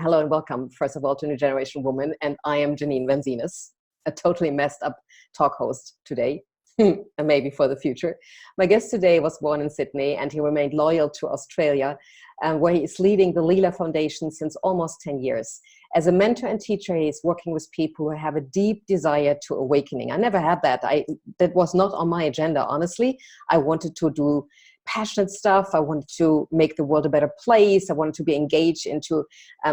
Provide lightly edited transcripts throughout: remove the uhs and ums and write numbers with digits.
hello and welcome, first of all, to New Generation Woman. And I am Jeanine van Seenus, a totally messed up talk host today, and maybe for the future. My guest today was born in Sydney, and he remained loyal to Australia, where he is leading the Leela Foundation since almost 10 years. As a mentor and teacher, he is working with people who have a deep desire to awakening. I never had that. That was not on my agenda, honestly. I wanted to do passionate stuff. I wanted to make the world a better place. I wanted to be engaged into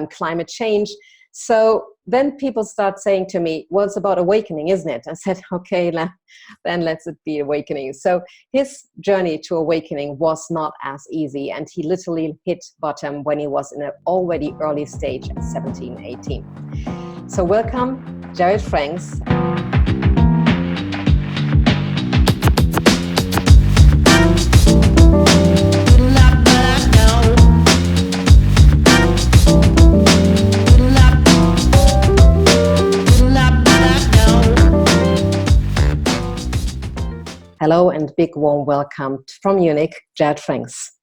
climate change. So then people start saying to me, well, it's about awakening, isn't it? I said, okay, then let's it be awakening. So his journey to awakening was not as easy, and he literally hit bottom when he was in an already early stage at 17, 18. So welcome, Jared Franks. Hello and big warm welcome from Munich, Jared Franks.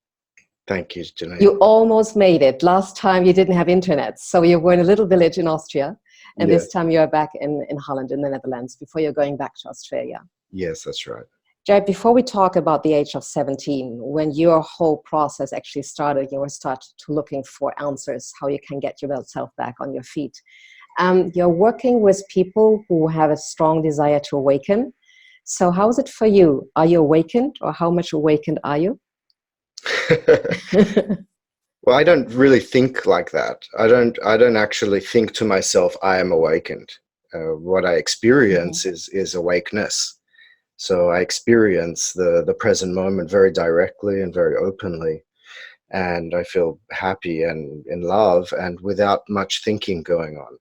Thank you, Jeanine. You almost made it. Last time you didn't have internet, so you were in a little village in Austria, and this time you're back in Holland, in the Netherlands, before you're going back to Australia. Yes, that's right. Jared, before we talk about the age of 17, when your whole process actually started, you were started to looking for answers, how you can get yourself back on your feet. You're working with people who have a strong desire to awaken. So how is it for you? Are you awakened, or how much awakened are you? Well, I don't really think like that. I don't actually think to myself, I am awakened. What I experience is awakeness. So I experience the present moment very directly and very openly. And I feel happy and in love and without much thinking going on.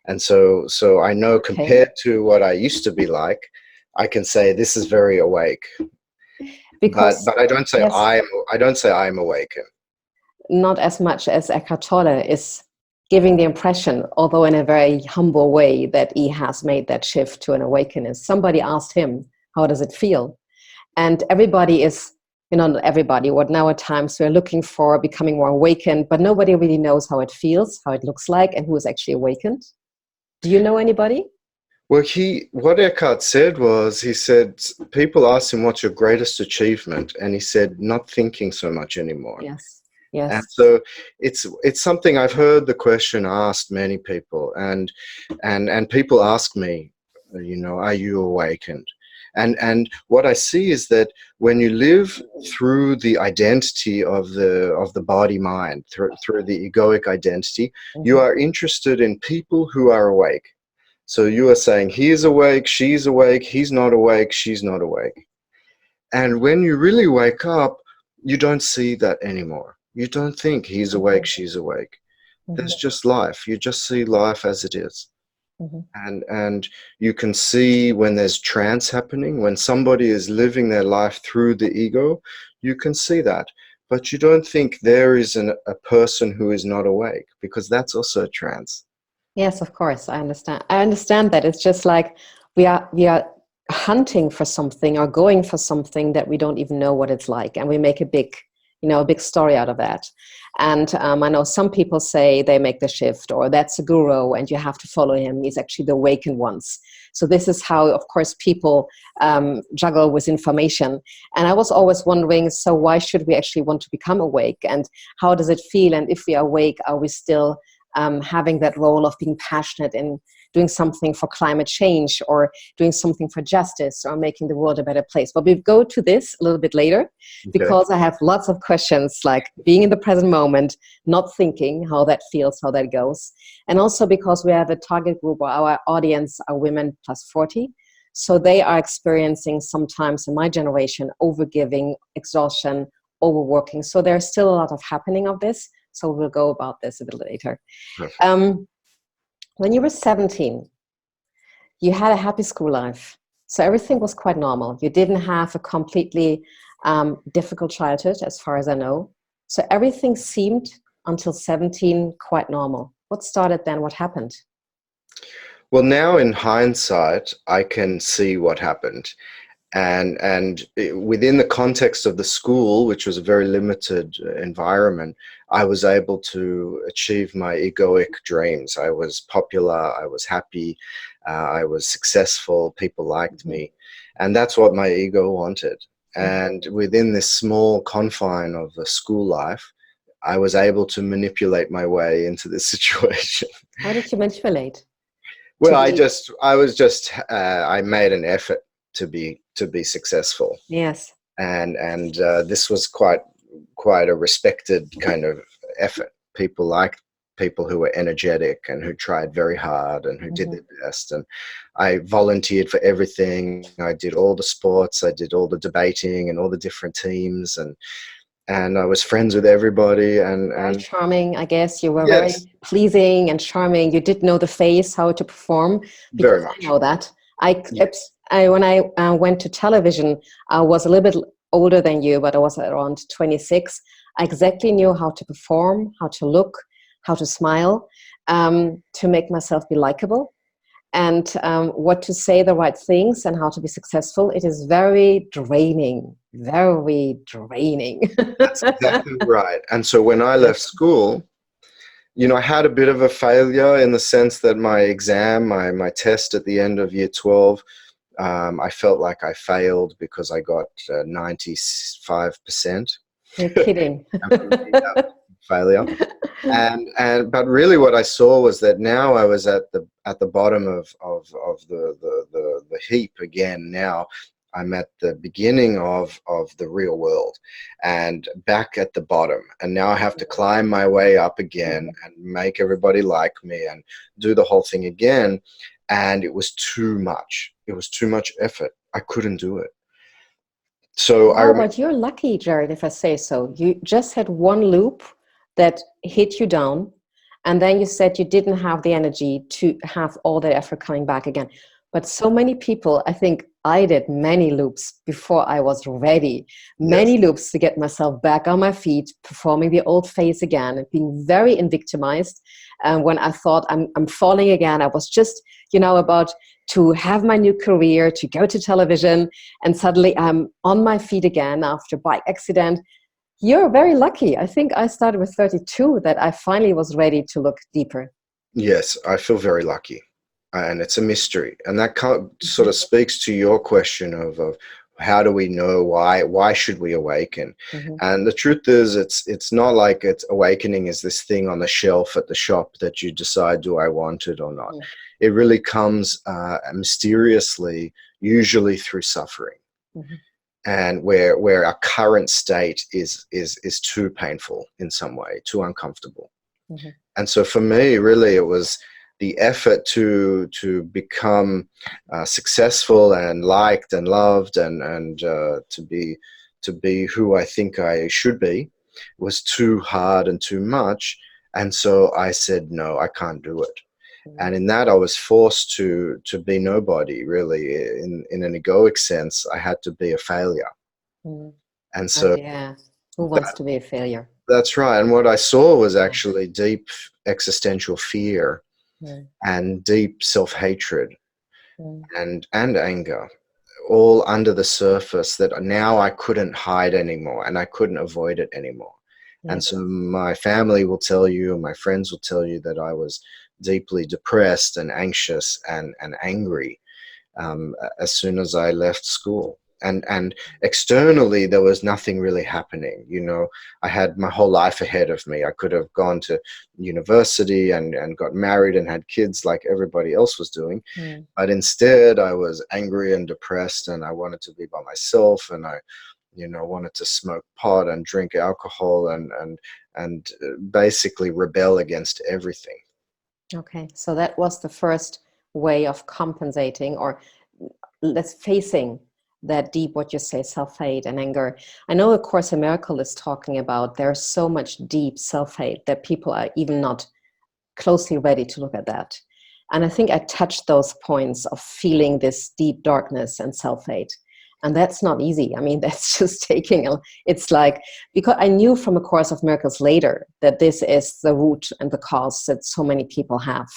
And so I know compared to what I used to be like, I can say this is very awake, because, but I don't say I don't say I'm awakened. Not as much as Eckhart Tolle is giving the impression, although in a very humble way, that he has made that shift to an awakeness. Somebody asked him, "How does it feel?" And everybody is, not everybody. What now at times we're looking for becoming more awakened, but nobody really knows how it feels, how it looks like, and who is actually awakened. Do you know anybody? Well, what Eckhart said was, he said, people asked him, what's your greatest achievement? And he said, not thinking so much anymore. Yes. And so it's something I've heard the question asked many people, and people ask me, are you awakened? And what I see is that when you live through the identity of the body mind, through the egoic identity, you are interested in people who are awake. So you are saying, he is awake, she's awake, he's not awake, she's not awake. And when you really wake up, you don't see that anymore. You don't think he's awake, she's awake. There's just life. You just see life as it is. And you can see when there's trance happening, when somebody is living their life through the ego, you can see that. But you don't think there is a person who is not awake, because that's also a trance. Yes, of course, I understand. I understand that. It's just like we are hunting for something or going for something that we don't even know what it's like, and we make a big story out of that. And I know some people say they make the shift, or that's a guru and you have to follow him. He's actually the awakened ones. So this is how, of course, people juggle with information. And I was always wondering, so why should we actually want to become awake? And how does it feel? And if we are awake, are we still having that role of being passionate in doing something for climate change, or doing something for justice, or making the world a better place? But we'll go to this a little bit later, because I have lots of questions, like being in the present moment, not thinking, how that feels, how that goes. And also because we have a target group, or our audience are women plus 40. So they are experiencing sometimes, in my generation, overgiving, exhaustion, overworking. So there's still a lot of happening of this. So we'll go about this a bit later. When you were 17, you had a happy school life. So everything was quite normal. You didn't have a completely difficult childhood, as far as I know. So everything seemed, until 17, quite normal. What started then? What happened? Well, now in hindsight, I can see what happened. And within the context of the school, which was a very limited environment, I was able to achieve my egoic dreams. I was popular, I was happy, I was successful, people liked me. And that's what my ego wanted. And within this small confine of the school life, I was able to manipulate my way into this situation. How did you manipulate? Well, Be, I made an effort to be successful. yes. And this was quite a respected kind of effort. People liked people who were energetic and who tried very hard and who did their best. And I volunteered for everything. I did all the sports, I did all the debating and all the different teams, and I was friends with everybody. Very And charming, I guess. You were very yes, pleasing and charming. You did know the face, how to perform, very because I much. know that. Yes, When I went to television, I was a little bit older than you, but I was around 26. I exactly knew how to perform, how to look, how to smile, to make myself be likable, and what to say the right things and how to be successful. It is very draining, very draining. that's exactly right. And so when I left school, I had a bit of a failure in the sense that my exam, my test at the end of year 12, I felt like I failed because I got 95%. You're kidding. And for me, that was a failure. But really, what I saw was that now I was at the bottom of the heap again. Now I'm at the beginning of the real world and back at the bottom. And now I have to climb my way up again and make everybody like me and do the whole thing again. And it was too much. It was too much effort. I couldn't do it. So I Wow, remember, but you're lucky, Jared, if I say so. You just had one loop that hit you down, and then you said you didn't have the energy to have all that effort coming back again. But so many people, I think I did many loops before I was ready, yes, many loops to get myself back on my feet, performing the old phase again, and being very victimized. And when I thought I'm falling again, I was just, about to have my new career, to go to television, and suddenly I'm on my feet again after bike accident. You're very lucky. I think I started with 32 that I finally was ready to look deeper. yes, I feel very lucky. And it's a mystery. And that sort of speaks to your question of how do we know why should we awaken? Mm-hmm. And the truth is, it's not like it's awakening is this thing on the shelf at the shop that you decide, do I want it or not? Mm-hmm. It really comes mysteriously, usually through suffering. Mm-hmm. And where our current state is too painful in some way, too uncomfortable. Mm-hmm. And so for me, really, it was the effort to become successful and liked and loved and to be who I think I should be was too hard and too much. And so I said, no, I can't do it. And in that, I was forced to be nobody, really. In an egoic sense, I had to be a failure. Mm-hmm. And Oh, so yeah. Who wants to be a failure? that's right. And what I saw was actually deep existential fear Mm-hmm. and deep self-hatred Mm-hmm. and anger, all under the surface that now I couldn't hide anymore and I couldn't avoid it anymore. And Yes. so my family will tell you, my friends will tell you that I was deeply depressed and anxious and angry as soon as I left school. And externally, there was nothing really happening. I had my whole life ahead of me. I could have gone to university and got married and had kids like everybody else was doing. Mm. But instead, I was angry and depressed, and I wanted to be by myself, and I wanted to smoke pot and drink alcohol and basically rebel against everything. Okay, so that was the first way of compensating, or let's facing that deep, what you say, self-hate and anger. I know A Course in Miracle is talking about there's so much deep self-hate that people are even not closely ready to look at that. And I think I touched those points of feeling this deep darkness and self-hate. And that's not easy. I mean, that's just it's like, because I knew from A Course of Miracles later that this is the root and the cause that so many people have.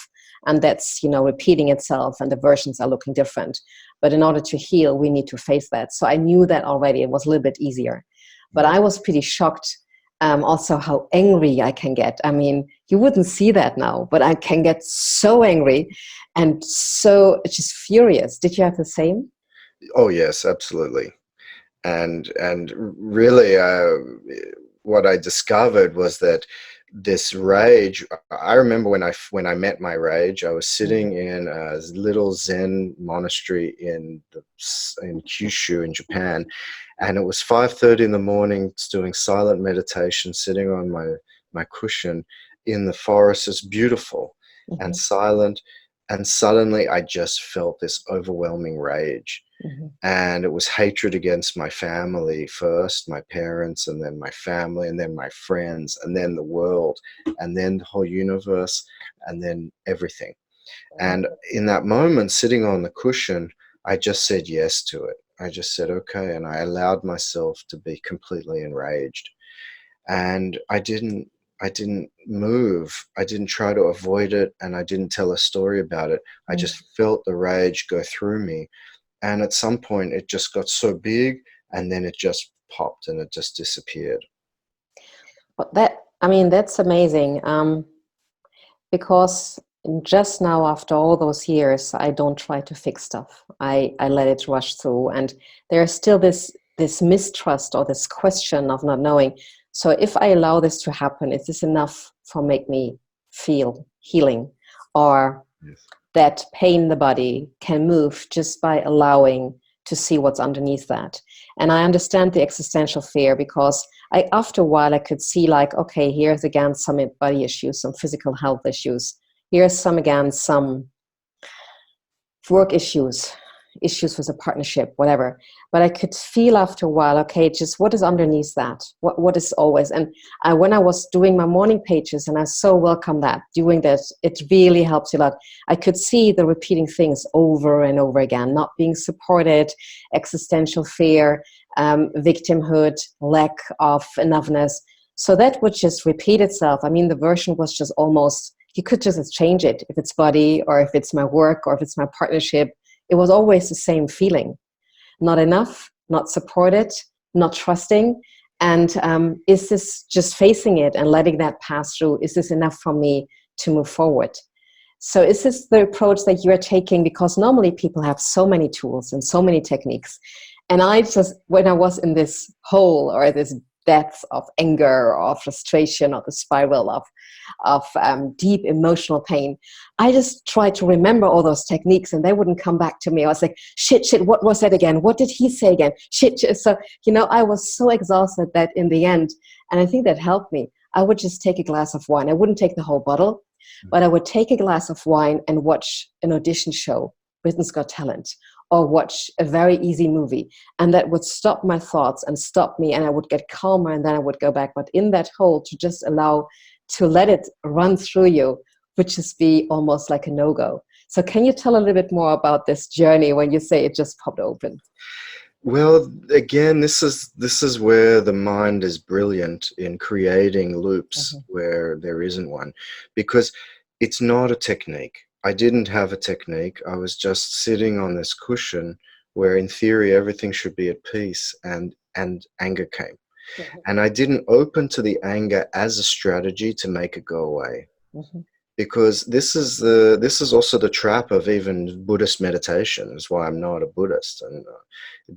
And that's, repeating itself and the versions are looking different. But in order to heal, we need to face that. So I knew that already. It was a little bit easier. But I was pretty shocked Also how angry I can get. I mean, you wouldn't see that now, but I can get so angry and so just furious. Did you have the same? Oh yes, absolutely. And really, what I discovered was that this rage. I remember when I met my rage. I was sitting in a little Zen monastery in Kyushu in Japan, and it was 5:30 in the morning, doing silent meditation, sitting on my cushion in the forest. It's beautiful and Mm-hmm. silent, and suddenly I just felt this overwhelming rage. Mm-hmm. And it was hatred against my family first, my parents, and then my family, and then my friends, and then the world, and then the whole universe, and then everything. And in that moment, sitting on the cushion, I just said yes to it. I just said, okay. And I allowed myself to be completely enraged. And I didn't move. I didn't try to avoid it, and I didn't tell a story about it. I just felt the rage go through me. And at some point, it just got so big, and then it just popped and it just disappeared. But I mean, that's amazing. Because just now, after all those years, I don't try to fix stuff. I let it rush through, and there's still this mistrust or this question of not knowing. So if I allow this to happen, is this enough for make me feel healing, or Yes. that pain in the body can move just by allowing to see what's underneath that? And I understand the existential fear, because after a while I could see, like, okay, here's again some body issues, some physical health issues. Here's some work issues with a partnership, whatever. But I could feel after a while, okay, just what is underneath that? What is always? And when I was doing my morning pages, and I so welcome that, doing that, it really helps a lot. I could see the repeating things over and over again, not being supported, existential fear, victimhood, lack of enoughness. So that would just repeat itself. I mean, the version was just almost, you could just change it, if it's body, or if it's my work, or if it's my partnership. It was always the same feeling. Not enough, not supported, not trusting. And is this just facing it and letting that pass through? Is this enough for me to move forward? So is this the approach that you're taking? Because normally people have so many tools and so many techniques. And I just, when I was in this hole or this depth of anger or frustration or the spiral of deep emotional pain, I just tried to remember all those techniques, and they wouldn't come back to me. I was like, shit, what was that again? What did he say again? Shit. So, I was so exhausted that in the end, and I think that helped me, I would just take a glass of wine. I wouldn't take the whole bottle, but I would take a glass of wine and watch an audition show, Britain's Got Talent, or watch a very easy movie. And that would stop my thoughts and stop me, and I would get calmer, and then I would go back. But in that hole, to just allow to let it run through you would just be almost like a no-go. So can you tell a little bit more about this journey when you say it just popped open? Well, again, this is where the mind is brilliant in creating loops where there isn't one, because it's not a technique. I didn't have a technique. I was just sitting on this cushion where, in theory, everything should be at peace, and anger came. And I didn't open to the anger as a strategy to make it go away. Because this is also the trap of even Buddhist meditation. Is why I'm not a Buddhist, and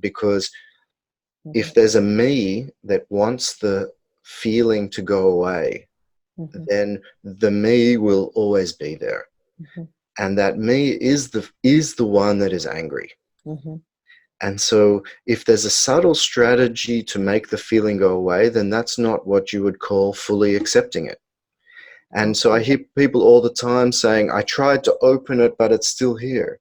because if there's a me that wants the feeling to go away, then the me will always be there, and that me is the one that is angry. And so if there's a subtle strategy to make the feeling go away, then that's not what you would call fully accepting it. And so I hear people all the time saying, I tried to open it, but it's still here.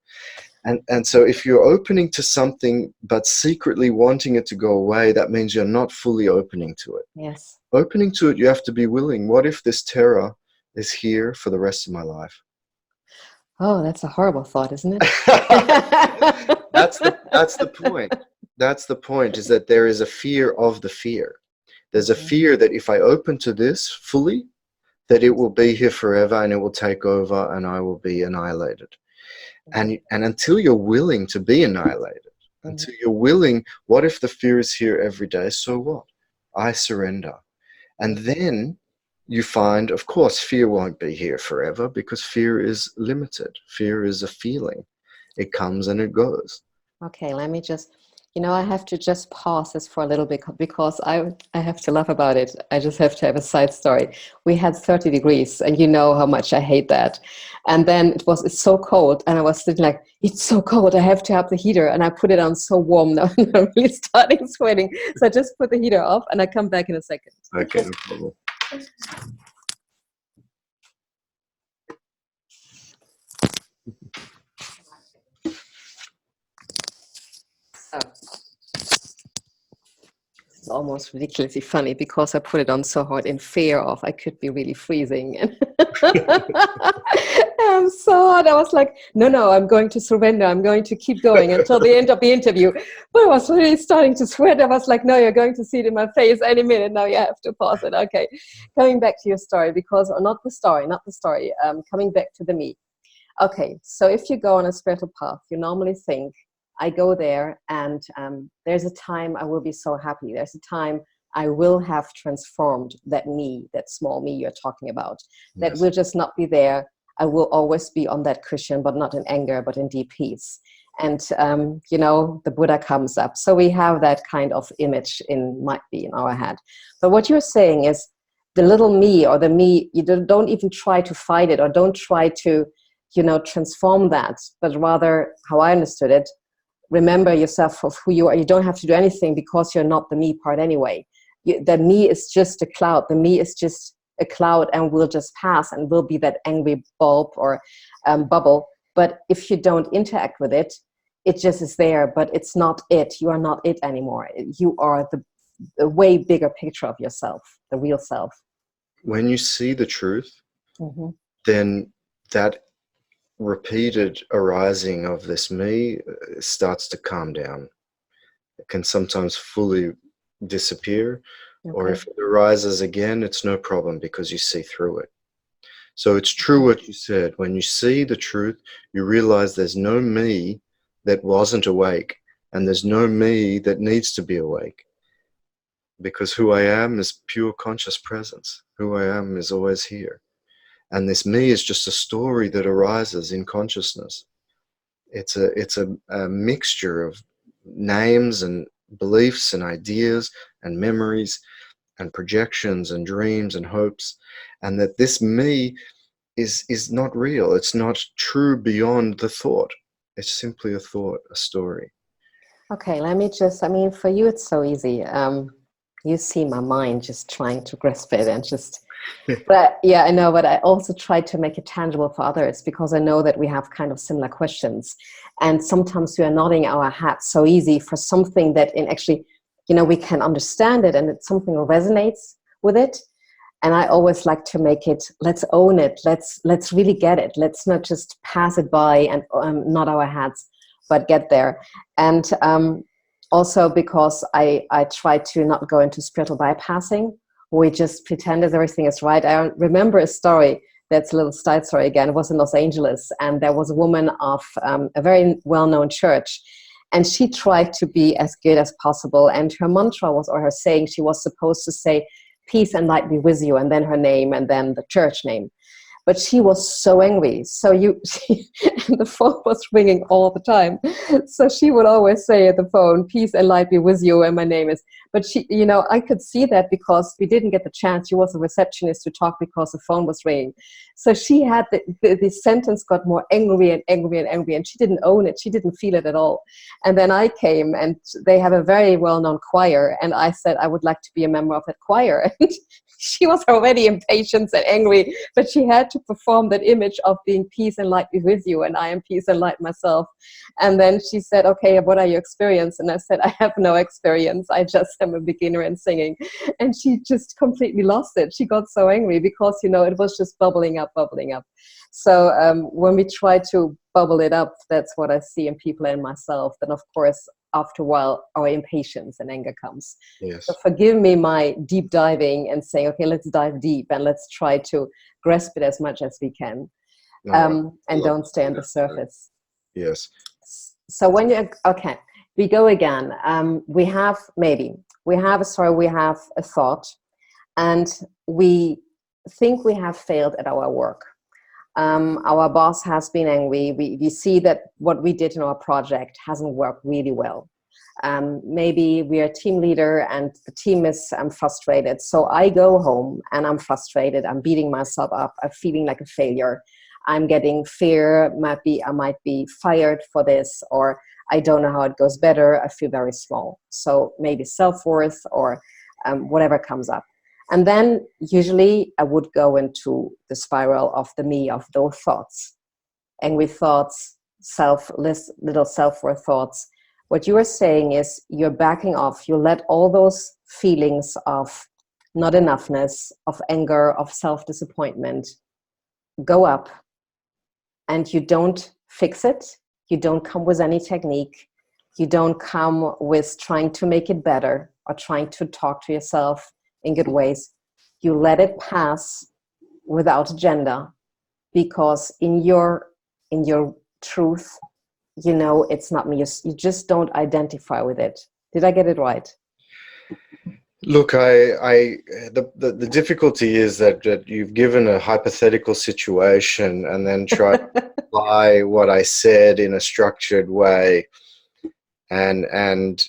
And so if you're opening to something, but secretly wanting it to go away, that means you're not fully opening to it. Yes. Opening to it, you have to be willing. What if this terror is here for the rest of my life? Oh, that's a horrible thought, isn't it? That's the point. That's the point, is that there is a fear of the fear. There's a fear that if I open to this fully, that it will be here forever, and it will take over, and I will be annihilated. And until you're willing to be annihilated, until you're willing, what if the fear is here every day? So what? I surrender. And then you find, of course, fear won't be here forever because fear is limited. Fear is a feeling. It comes and it goes. Okay, let me just, I have to just pause this for a little bit because I have to laugh about it. I just have to have a side story. We had 30 degrees and you know how much I hate that. And then it's so cold and I was sitting like, it's so cold, I have to have the heater. And I put it on so warm now and I'm really starting sweating. So I just put the heater off and I come back in a second. Okay, no problem. So it's almost ridiculously funny because I put it on so hard in fear of I could be really freezing. And I'm so hot. I was like, no, I'm going to surrender. I'm going to keep going until the end of the interview. But I was really starting to sweat. I was like, no, you're going to see it in my face any minute. Now you have to pause it. Okay. Coming back to your story because, or not the story, coming back to the me. Okay. So if you go on a spiritual path, you normally think, I go there and there's a time I will be so happy. There's a time I will have transformed that me, that small me you're talking about. That Yes. will just not be there. I will always be on that cushion, but not in anger, but in deep peace. And, the Buddha comes up. So we have that kind of image might be in our head. But what you're saying is the little me or the me, you don't even try to fight it or don't try to, transform that, but rather, how I understood it, remember yourself of who you are. You don't have to do anything because you're not the me part anyway. The me is just a cloud. The me is just a cloud and will just pass and will be that angry bulb or bubble. But if you don't interact with it, it just is there, but it's not it. You are not it anymore. You are the way bigger picture of yourself, the real self. When you see the truth, Mm-hmm. then that repeated arising of this me starts to calm down. It can sometimes fully disappear, or Okay. if it arises again, it's no problem because you see through it. So it's true what you said. When you see the truth, you realize there's no me that wasn't awake, and there's no me that needs to be awake. Because who I am is pure conscious presence. Who I am is always here. And this me is just a story that arises in consciousness. It's a mixture of names and beliefs and ideas and memories and projections and dreams and hopes, and that this me is not real. It's not true beyond the thought. It's simply a thought, a story. Okay, for you it's so easy. You see my mind just trying to grasp it and just, but yeah, I know, but I also try to make it tangible for others because I know that we have kind of similar questions. And sometimes we are nodding our heads so easy for something that in actually, we can understand it and it's something that resonates with it. And I always like to make it, let's own it. Let's really get it. Let's not just pass it by and nod our heads, but get there. And also because I try to not go into spiritual bypassing. We just pretend that everything is right. I remember a story, that's a little side story again. It was in Los Angeles, and there was a woman of a very well-known church, and she tried to be as good as possible. And her mantra was, or her saying, she was supposed to say, peace and light be with you, and then her name, and then the church name. But she was so angry. So and the phone was ringing all the time. So she would always say at the phone, peace and light be with you, and my name is. But she, I could see that because we didn't get the chance. She was a receptionist to talk because the phone was ringing. So she had the sentence got more angry and angry and angry, and she didn't own it. She didn't feel it at all. And then I came, and they have a very well-known choir, and I said I would like to be a member of that choir. And she was already impatient and angry, but she had to perform that image of being peace and light be with you, and I am peace and light myself. And then she said, okay, what are your experience? And I said, I have no experience. I just am a beginner in singing. And she just completely lost it. She got so angry because, it was just bubbling up. So when we try to bubble it up, that's what I see in people and myself. Then, of course, after a while, our impatience and anger comes. Yes. So forgive me my deep diving and saying, okay, let's dive deep and let's try to grasp it as much as we can, and don't stay on the surface. Yes. So when we go again. We have a story, we have a thought, and we think we have failed at our work. Our boss has been angry. We see that what we did in our project hasn't worked really well. Maybe we are a team leader and the team is frustrated. So I go home and I'm frustrated. I'm beating myself up. I'm feeling like a failure. I'm getting fear. I might be fired for this, or I don't know how it goes better. I feel very small. So maybe self-worth or whatever comes up. And then usually I would go into the spiral of the me, of those thoughts, angry thoughts, little self-worth thoughts. What you are saying is you're backing off. You let all those feelings of not enoughness, of anger, of self-disappointment go up, and you don't fix it. You don't come with any technique. You don't come with trying to make it better or trying to talk to yourself in good ways. You let it pass without agenda, because in your truth, you know it's not me. You just don't identify with it. Did I get it right? Look, the difficulty is that you've given a hypothetical situation and then tried to apply what I said in a structured way. And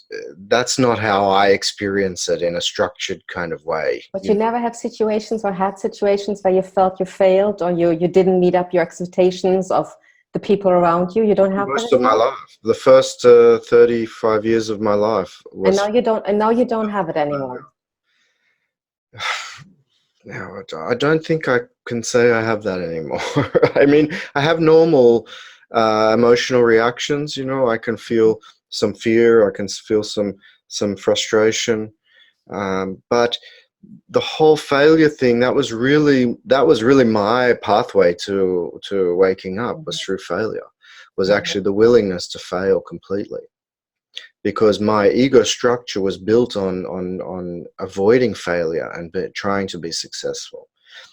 that's not how I experience it, in a structured kind of way. But you never have situations or had situations where you felt you failed, or you didn't meet up your expectations of the people around you? You don't have Most that of my anymore? life, the first 35 years of my life And was. now you don't have it anymore. Now, I don't think I can say I have that anymore. I mean, I have normal emotional reactions. You know, I can feel some fear. I can feel some frustration. But the whole failure thing, that was really my pathway to waking up, was through failure. Was actually the willingness to fail completely, because my ego structure was built on avoiding failure and trying to be successful.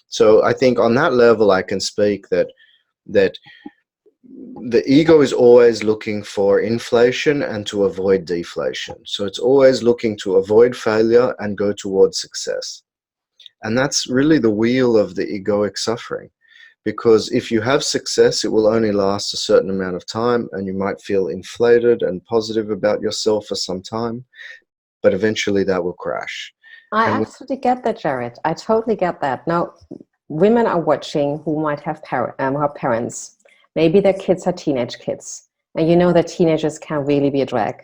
So I think on that level I can speak that the ego is always looking for inflation and to avoid deflation. So it's always looking to avoid failure and go towards success. And that's really the wheel of the egoic suffering. Because if you have success, it will only last a certain amount of time, and you might feel inflated and positive about yourself for some time, but eventually that will crash. I And absolutely get that, Jared. I totally get that. Now, women are watching who might have parents. Maybe their kids are teenage kids. And you know that teenagers can really be a drag.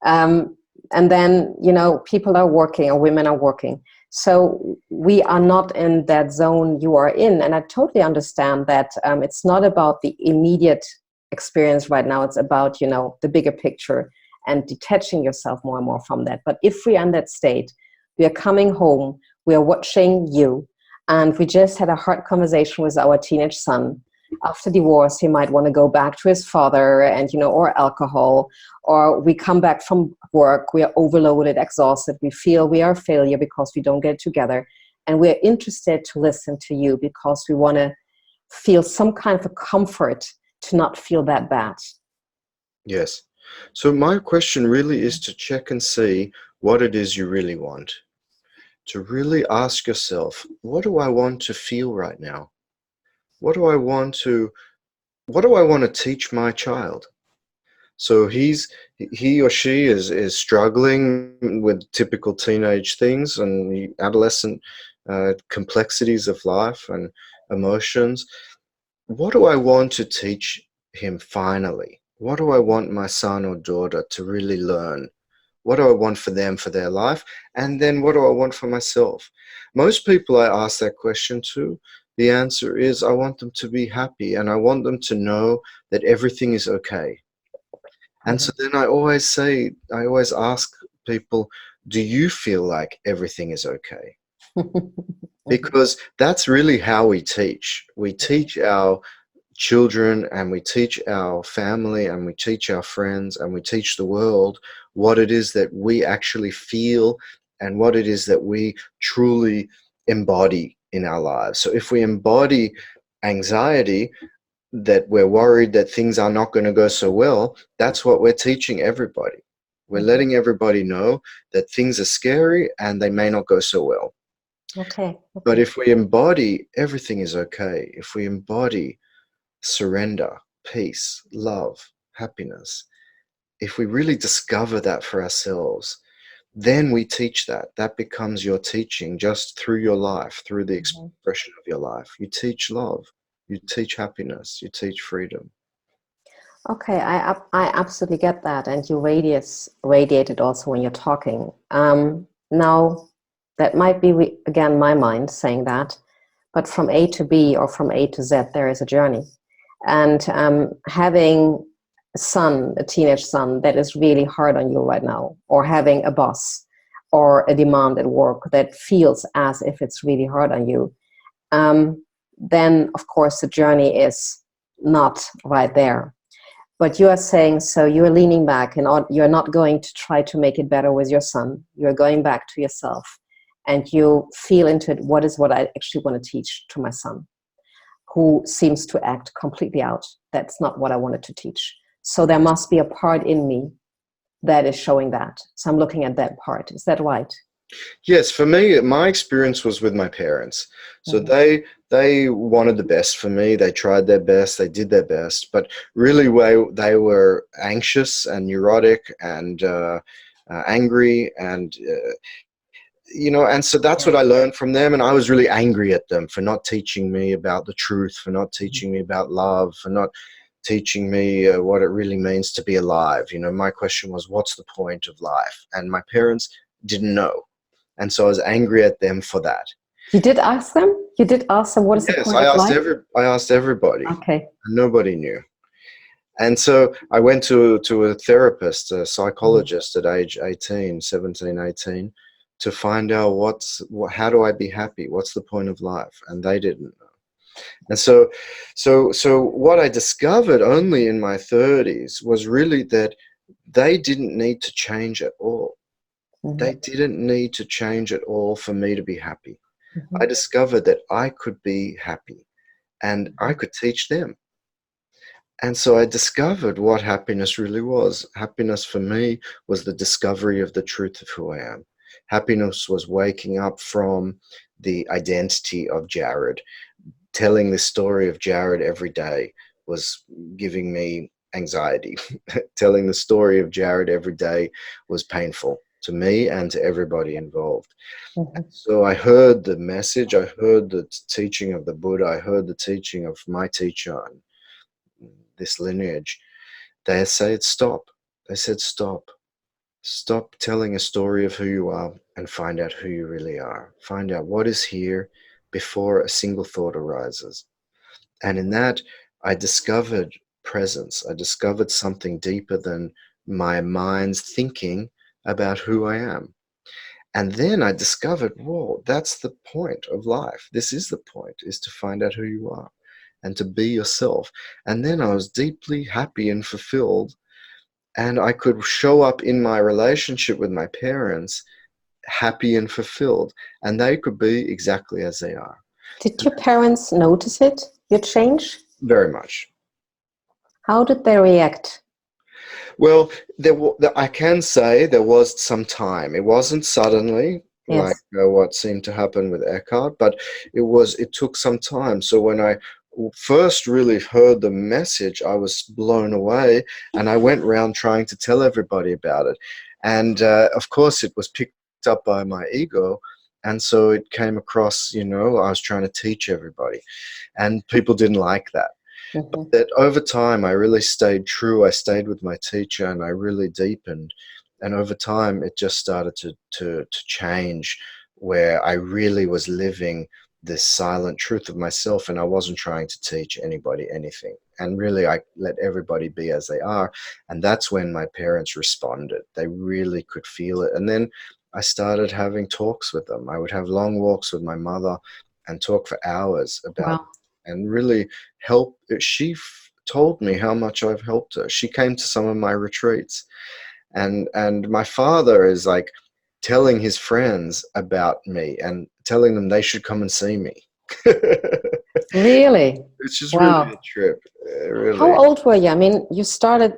And then, you know, people are working or women are working. So we are not in that zone you are in. And I totally understand that it's not about the immediate experience right now. It's about, you know, the bigger picture and detaching yourself more and more from that. But if we are in that state, we are coming home, we are watching you, and we just had a hard conversation with our teenage son. After divorce, he might want to go back to his father and, you know, or alcohol, or we come back from work, we are overloaded, exhausted, we feel we are a failure because we don't get it together. And we're interested to listen to you because we want to feel some kind of a comfort to not feel that bad. yes. So my question really is to check and see what it is you really want. To really ask yourself, what do I want to feel right now? What do I want to teach my child? So he or she is struggling with typical teenage things and the adolescent complexities of life and emotions. What do I want to teach him finally? What do I want my son or daughter to really learn? What do I want for them, for their life? And then what do I want for myself? Most people I ask that question to, the answer is I want them to be happy, and I want them to know that everything is okay. And so then I always ask people, do you feel like everything is okay? Because that's really how we teach. We teach our children and we teach our family and we teach our friends and we teach the world what it is that we actually feel and what it is that we truly embody in our lives. So if we embody anxiety, that we're worried that things are not going to go so well, that's what we're teaching everybody. We're letting everybody know that things are scary and they may not go so well. Okay. But Okay. if we embody everything is okay, if we embody surrender, peace, love, happiness, if we really discover that for ourselves, then we teach that. That becomes your teaching just through your life, through the Mhm. expression of your life. You teach love, you teach happiness, you teach freedom. Okay, I absolutely get that, and you radiate it also when you're talking. Now, that might be again my mind saying that, but from A to B or from A to Z, there is a journey, and having a son, a teenage son, that is really hard on you right now, or having a boss or a demand at work that feels as if it's really hard on you, then of course the journey is not right there. But you are saying, so you're leaning back and you're not going to try to make it better with your son. You're going back to yourself and you feel into it. What is what I actually want to teach to my son, who seems to act completely out? That's not what I wanted to teach. So there must be a part in me that is showing that. So I'm looking at that part. Is that right? Yes, for me, my experience was with my parents. So Mm-hmm. they wanted the best for me. They tried their best. They did their best. But really, they were anxious and neurotic and angry and and so that's what I learned from them. And I was really angry at them for not teaching me about the truth, for not teaching me about love, for not teaching me what it really means to be alive. My question was, what's the point of life? And my parents didn't know. And so I was angry at them for that. You did ask them? You did ask them, what is the Yes, point of life? I asked everybody. Okay. Nobody knew. And so I went to a therapist, a psychologist at age 18, 17, 18, to find out how do I be happy? What's the point of life? And they didn't know. And so what I discovered only in my 30s was really that they didn't need to change at all. They Mm-hmm. didn't need to change at all for me to be happy. Mm-hmm. I discovered that I could be happy and I could teach them. And so I discovered what happiness really was. Happiness for me was the discovery of the truth of who I am. Happiness was waking up from the identity of Jared. Telling the story of Jared every day was giving me anxiety. Telling the story of Jared every day was painful to me and to everybody involved. Mm-hmm. So I heard the message, I heard the teaching of the Buddha, I heard the teaching of my teacher and this lineage. They said, stop. They said, stop. Stop telling a story of who you are and find out who you really are. Find out what is here before a single thought arises. And in that, I discovered presence. I discovered something deeper than my mind's thinking about who I am. And then I discovered, whoa, that's the point of life. This is the point, is to find out who you are and to be yourself. And then I was deeply happy and fulfilled. And I could show up in my relationship with my parents happy and fulfilled. And they could be exactly as they are. Did your parents notice it, your change? Very much. How did they react? Well, I can say there was some time. It wasn't suddenly like Yes. what seemed to happen with Eckhart, but it took some time. So when I first really heard the message, I was blown away, and I went around trying to tell everybody about it. And of course, it was picked up by my ego, and so it came across, I was trying to teach everybody, and people didn't like that. Mm-hmm. That over time I really stayed true. I stayed with my teacher and I really deepened. And over time it just started to change, where I really was living this silent truth of myself, and I wasn't trying to teach anybody anything. And really I let everybody be as they are. And that's when my parents responded. They really could feel it. And then I started having talks with them. I would have long walks with my mother and talk for hours about, Wow. and really help. She told me how much I've helped her. She came to some of my retreats, and my father is like telling his friends about me and telling them they should come and see me. Really? It's just really a Wow. trip, How really. old were you? I mean, you started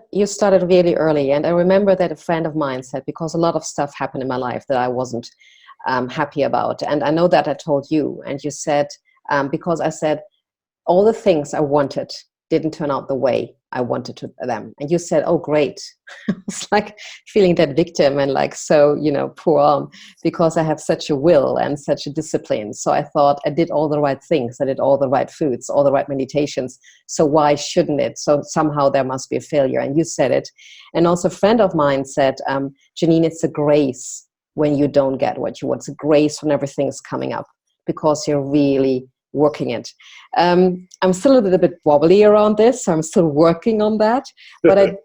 really early, and I remember that a friend of mine said, because a lot of stuff happened in my life that I wasn't happy about. And I know that I told you, and you said, because I said, all the things I wanted didn't turn out the way I wanted to them. And you said, oh, great. It's like feeling that victim and like, so, poor on, because I have such a will and such a discipline. So I thought I did all the right things. I did all the right foods, all the right meditations. So why shouldn't it? So somehow there must be a failure. And you said it. And also a friend of mine said, Jeanine, it's a grace when you don't get what you want. It's a grace when everything is coming up because you're really working it. I'm still a little bit wobbly around this, so I'm still working on that. But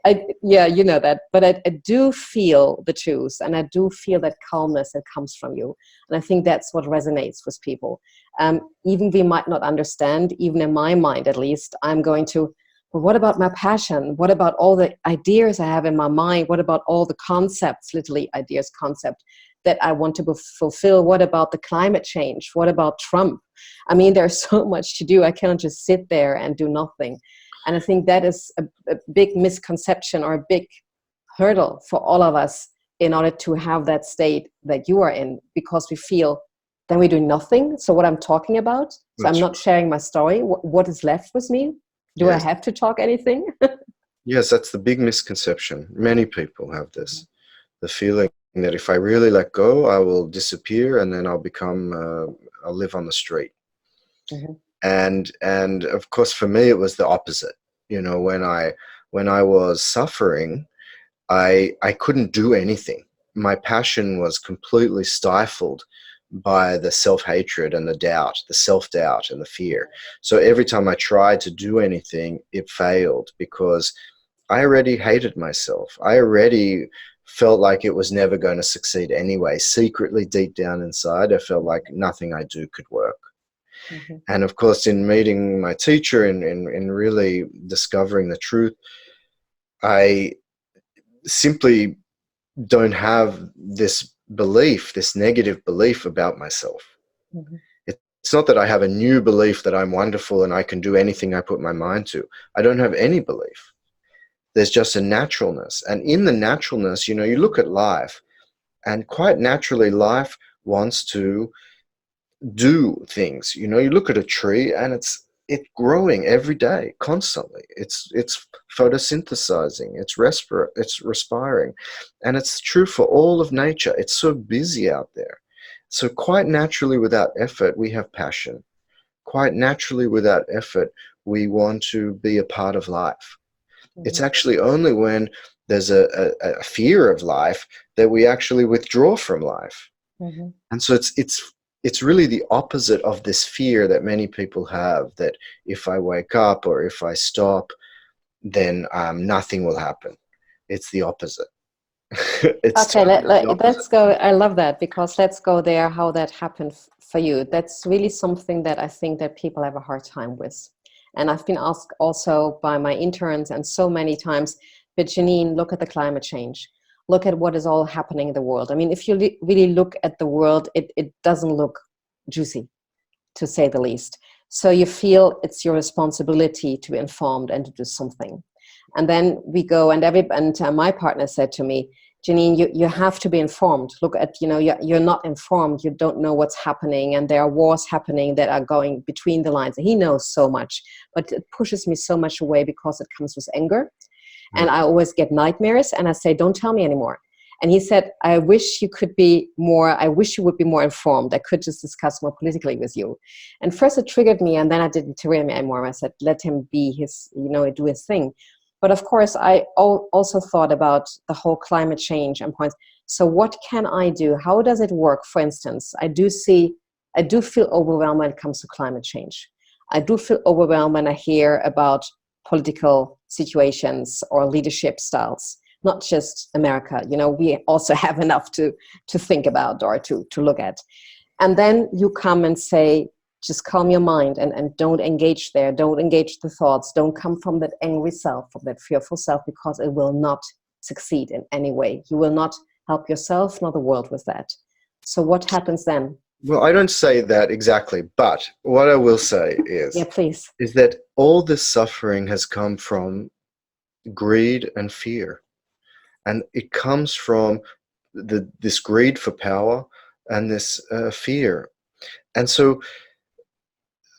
yeah, you know that. But I do feel the truth, and I do feel that calmness that comes from you. And I think that's what resonates with people. Even we might not understand, even in my mind at least, I'm going to, well, what about my passion? What about all the ideas I have in my mind? What about all the concepts, literally ideas, concept, that I want to fulfill? What about the climate change? What about Trump? I mean, there's so much to do. I cannot just sit there and do nothing. And I think that is a big misconception or a big hurdle for all of us in order to have that state that you are in, because we feel then we do nothing. So what I'm talking about, so I'm not sharing my story. What is left with me? Do I have to talk anything? Yes, that's the big misconception. Many people have this, the feeling that if I really let go, I will disappear, and then I'll live on the street. And of course, for me, it was the opposite. When I was suffering, I couldn't do anything. My passion was completely stifled by the self-hatred and the doubt, the self-doubt and the fear. So every time I tried to do anything, it failed because I already hated myself. I already felt like it was never going to succeed anyway. Secretly, deep down inside, I felt like nothing I do could work. And of course, in meeting my teacher and in really discovering the truth, I simply don't have this belief, this negative belief about myself. It's not that I have a new belief that I'm wonderful and I can do anything I put my mind to. I don't have any belief. There's just a naturalness. And in the naturalness, you look at life, and quite naturally life wants to do things. You look at a tree and it's growing every day, constantly. It's photosynthesizing, it's respiring. And it's true for all of nature. It's so busy out there. So quite naturally, without effort, we have passion. Quite naturally, without effort, we want to be a part of life. It's actually only when there's a fear of life that we actually withdraw from life. And so it's really the opposite of this fear that many people have, that if I wake up or if I stop, then nothing will happen. It's the opposite. Okay, let's go. I love that, because let's go there, how that happened for you. That's really something that I think that people have a hard time with. And I've been asked also by my interns and so many times, but Jeanine, look at the climate change. Look at what is all happening in the world. I mean, if you really look at the world, it doesn't look juicy, to say the least. So you feel it's your responsibility to be informed and to do something. And then we go, and my partner said to me, Jeanine, you have to be informed. Look at, you're not informed. You don't know what's happening. And there are wars happening that are going between the lines. And he knows so much, but it pushes me so much away because it comes with anger. And I always get nightmares, and I say, don't tell me anymore. And he said, I wish you would be more informed. I could just discuss more politically with you. And first it triggered me, and then I didn't trigger him anymore. I said, let him be his, do his thing. But of course, I also thought about the whole climate change and points. So what can I do? How does it work? For instance, I do feel overwhelmed when it comes to climate change. I do feel overwhelmed when I hear about political situations or leadership styles, not just America. We also have enough to think about or to look at. And then you come and say, just calm your mind and don't engage there. Don't engage the thoughts. Don't come from that angry self, from that fearful self, because it will not succeed in any way. You will not help yourself nor the world with that. So what happens then? Well, I don't say that exactly, but what I will say is, please, is that all this suffering has come from greed and fear. And it comes from this greed for power, and this fear. And so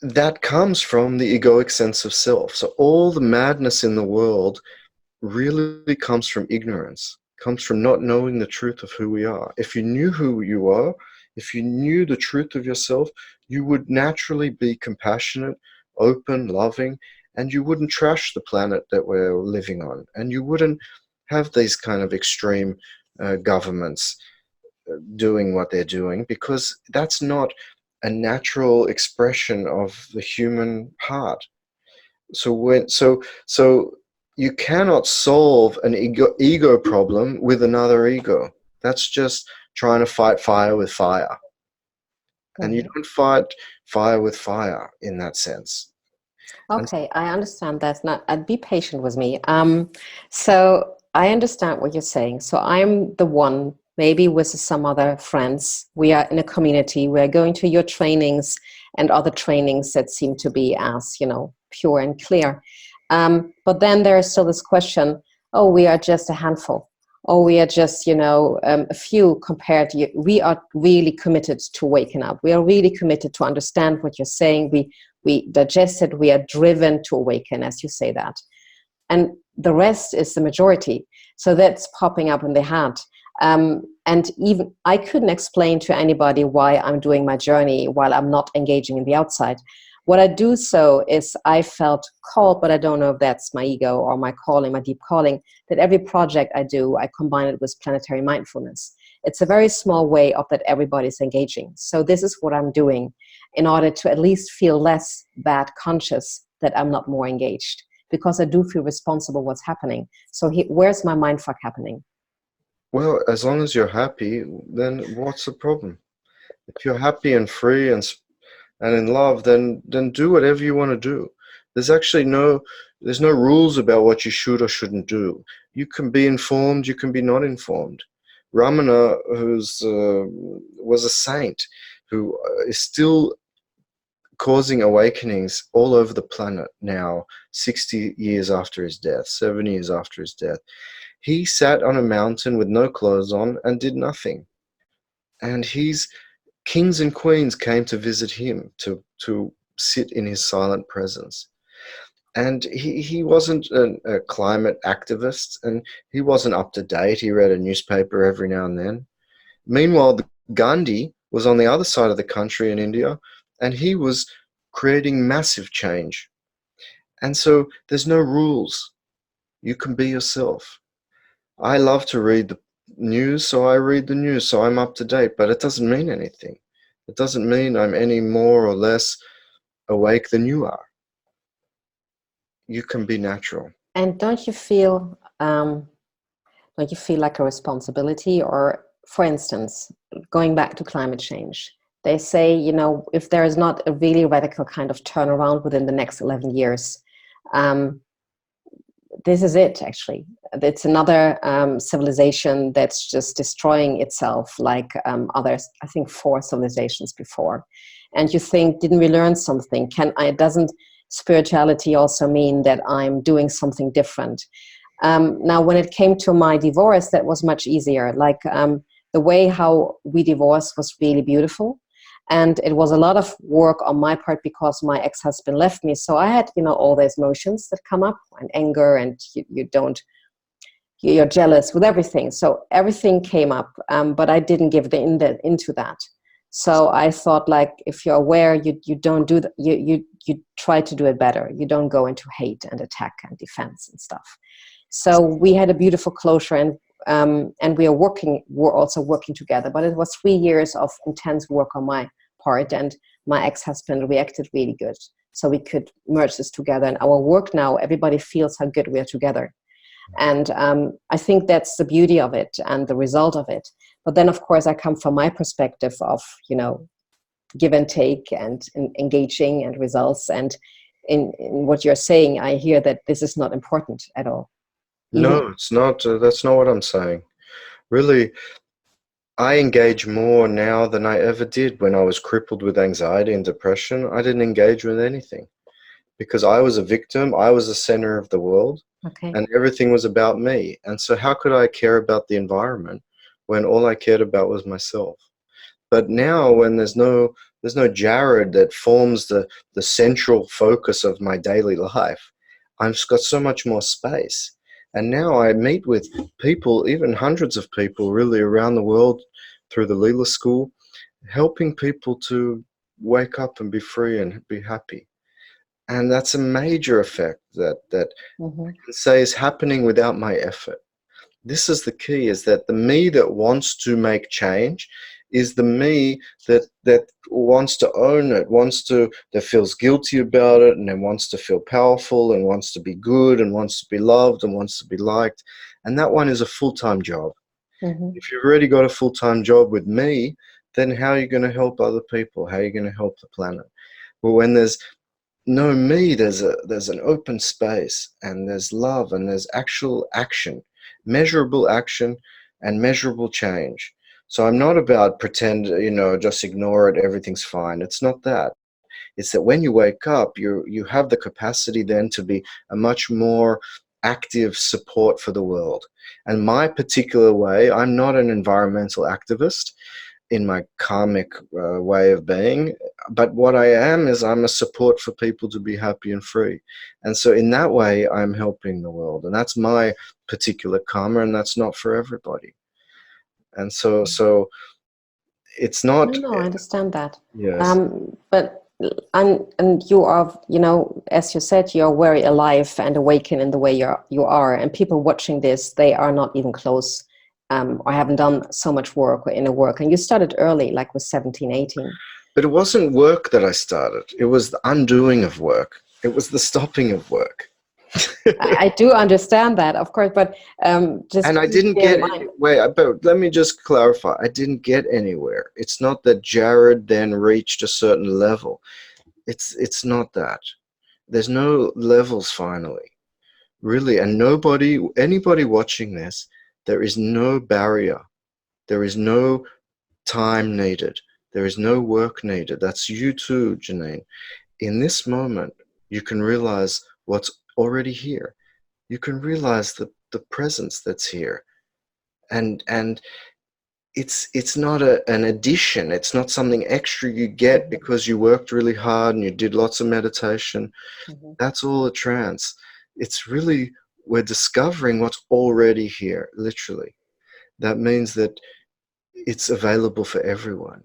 that comes from the egoic sense of self. So all the madness in the world really comes from ignorance, comes from not knowing the truth of who we are. If you knew who you are, if you knew the truth of yourself, you would naturally be compassionate, open, loving, and you wouldn't trash the planet that we're living on. And you wouldn't have these kind of extreme governments doing what they're doing, because that's not a natural expression of the human heart. So you cannot solve an ego problem with another ego. That's just trying to fight fire with fire. And you Right. don't fight fire with fire in that sense. And Okay, I understand that. Not, be patient with me. So I understand what you're saying. So I'm the one, maybe with some other friends. We are in a community. We're going to your trainings and other trainings that seem to be as, pure and clear. But then there is still this question, oh, we are just a handful. Oh, we are just, a few compared to you. We are really committed to waking up. We are really committed to understand what you're saying. We digest it. We are driven to awaken, as you say that. And the rest is the majority. So that's popping up in the head. And even I couldn't explain to anybody why I'm doing my journey while I'm not engaging in the outside. What I do so is I felt called, but I don't know if that's my ego or my calling, my deep calling, that every project I do, I combine it with planetary mindfulness. It's a very small way of that everybody's engaging. So this is what I'm doing in order to at least feel less bad conscious that I'm not more engaged, because I do feel responsible what's happening. So where's my mindfuck happening? well, as long as you're happy, then what's the problem? If you're happy and free and in love, then do whatever you want to do. There's actually there's no rules about what you should or shouldn't do. You can be informed, you can be not informed. Ramana, who's was a saint, who is still causing awakenings all over the planet now, 60 years after his death, 70 years after his death. He sat on a mountain with no clothes on and did nothing. And his kings and queens came to visit him, to sit in his silent presence. And he wasn't a climate activist, and he wasn't up to date. He read a newspaper every now and then. Meanwhile, Gandhi was on the other side of the country in India, and he was creating massive change. And so there's no rules. You can be yourself. I love to read the news, so I read the news, so I'm up to date, but it doesn't mean anything. It doesn't mean I'm any more or less awake than you are. You can be natural. And don't you feel like a responsibility? Or, for instance, going back to climate change, they say, if there is not a really radical kind of turnaround within the next 11 years, this is it, actually. It's another civilization that's just destroying itself, like others, I think 4 civilizations before. And you think, didn't we learn something? Doesn't spirituality also mean that I'm doing something different? Now, when it came to my divorce, that was much easier. Like the way how we divorced was really beautiful. And it was a lot of work on my part because my ex-husband left me. So I had, all those emotions that come up, and anger, and you're jealous with everything. So everything came up, but I didn't give into that. So I thought, like, if you're aware, you don't do that. You try to do it better. You don't go into hate and attack and defense and stuff. So we had a beautiful closure, and we're also working together. But it was 3 years of intense work on my part, and my ex-husband reacted really good. So we could merge this together. And our work now, everybody feels how good we are together. And I think that's the beauty of it and the result of it. But then, of course, I come from my perspective of, give and take and engaging and results. And in what you're saying, I hear that this is not important at all. No, it's not. That's not what I'm saying. Really, I engage more now than I ever did when I was crippled with anxiety and depression. I didn't engage with anything because I was a victim. I was the center of the world, Okay. and everything was about me. And so how could I care about the environment when all I cared about was myself? But now when there's no Jared that forms the central focus of my daily life, I've got so much more space. And now I meet with people, even hundreds of people really around the world through the Leela School, helping people to wake up and be free and be happy. And that's a major effect that Mm-hmm. I can say is happening without my effort. This is the key, is that the me that wants to make change is the me that wants to own it, that feels guilty about it, and then wants to feel powerful and wants to be good and wants to be loved and wants to be liked. And that one is a full-time job. Mm-hmm. If you've already got a full-time job with me, then how are you going to help other people? How are you going to help the planet? Well, when there's no me, there's an open space, and there's love, and there's actual action, measurable action and measurable change. So I'm not about pretend, just ignore it, everything's fine. It's not that. It's that when you wake up, you have the capacity then to be a much more active support for the world. And my particular way, I'm not an environmental activist in my karmic way of being, but what I am is I'm a support for people to be happy and free. And so in that way, I'm helping the world. And that's my particular karma, and that's not for everybody. And so it's not, No, I understand that. yes. But and you are, as you said, you're very alive and awakened in the way you are. And people watching this, they are not even close, or haven't done so much work or inner work. And you started early, like with 17, 18. But it wasn't work that I started. It was the undoing of work. It was the stopping of work. I do understand that, of course, but And just I please didn't bear in get mind. anywhere. But let me just clarify. I didn't get anywhere. It's not that Jared then reached a certain level. It's not that. There's no levels finally, really. And anybody watching this, there is no barrier. There is no time needed. There is no work needed. That's you too, Jeanine. In this moment, you can realize what's already here. You can realize the presence that's here. And it's not an addition. It's not something extra you get because you worked really hard and you did lots of meditation. Mhm. That's all a trance. It's really, we're discovering what's already here, literally. That means that it's available for everyone.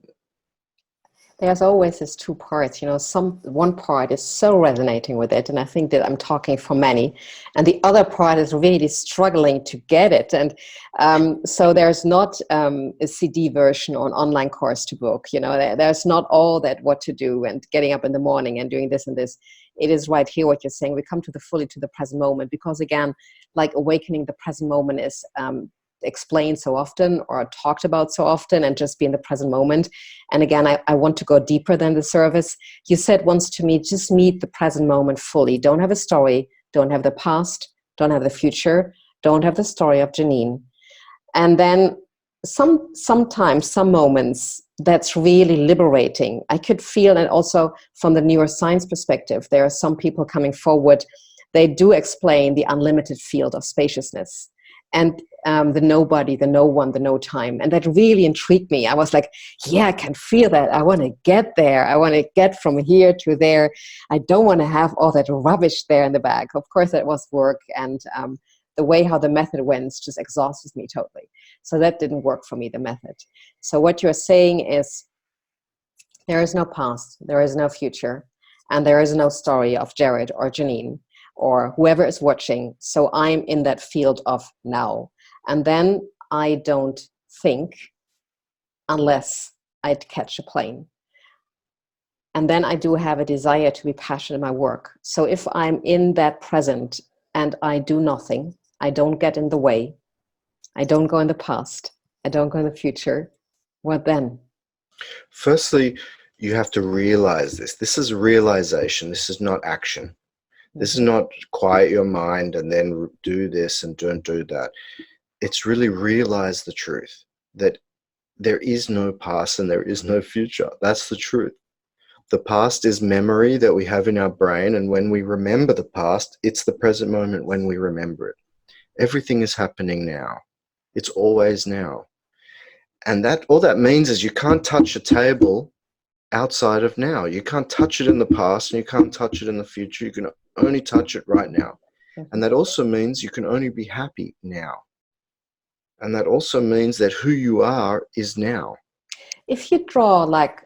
There's always these two parts, one part is so resonating with it, and I think that I'm talking for many, and the other part is really struggling to get it. And so there's not a CD version or an online course to book. There's not all that what to do and getting up in the morning and doing this and this. It is right here what you're saying. We come fully to the present moment, because again, like awakening the present moment is explained so often or talked about so often, and just be in the present moment. And again, I want to go deeper than the service. You said once to me, just meet the present moment fully. Don't have a story, don't have the past, don't have the future, don't have the story of Jeanine. And then sometimes, some moments, that's really liberating. I could feel, and also from the neuroscience perspective, there are some people coming forward, they do explain the unlimited field of spaciousness, and the nobody, the no one, the no time. And that really intrigued me. I was like, yeah, I can feel that. I want to get there. I want to get from here to there. I don't want to have all that rubbish there in the back. Of course, that was work. And the way how the method went just exhausted me totally. So that didn't work for me, the method. So what you're saying is, there is no past, there is no future, and there is no story of Jared or Jeanine or whoever is watching. So I'm in that field of now. And then I don't think unless I catch a plane. And then I do have a desire to be passionate in my work. So if I'm in that present and I do nothing, I don't get in the way, I don't go in the past, I don't go in the future, what then? Firstly, you have to realize this. This is realization. This is not action. This is Mm-hmm. not quiet your mind and then do this and don't do that. It's really realize the truth that there is no past and there is no future. That's the truth. The past is memory that we have in our brain, and when we remember the past, it's the present moment when we remember it. Everything is happening now. It's always now. And that all that means is you can't touch a table outside of now. You can't touch it in the past and you can't touch it in the future. You can only touch it right now. And that also means you can only be happy now. And that also means that who you are is now. If you draw, like,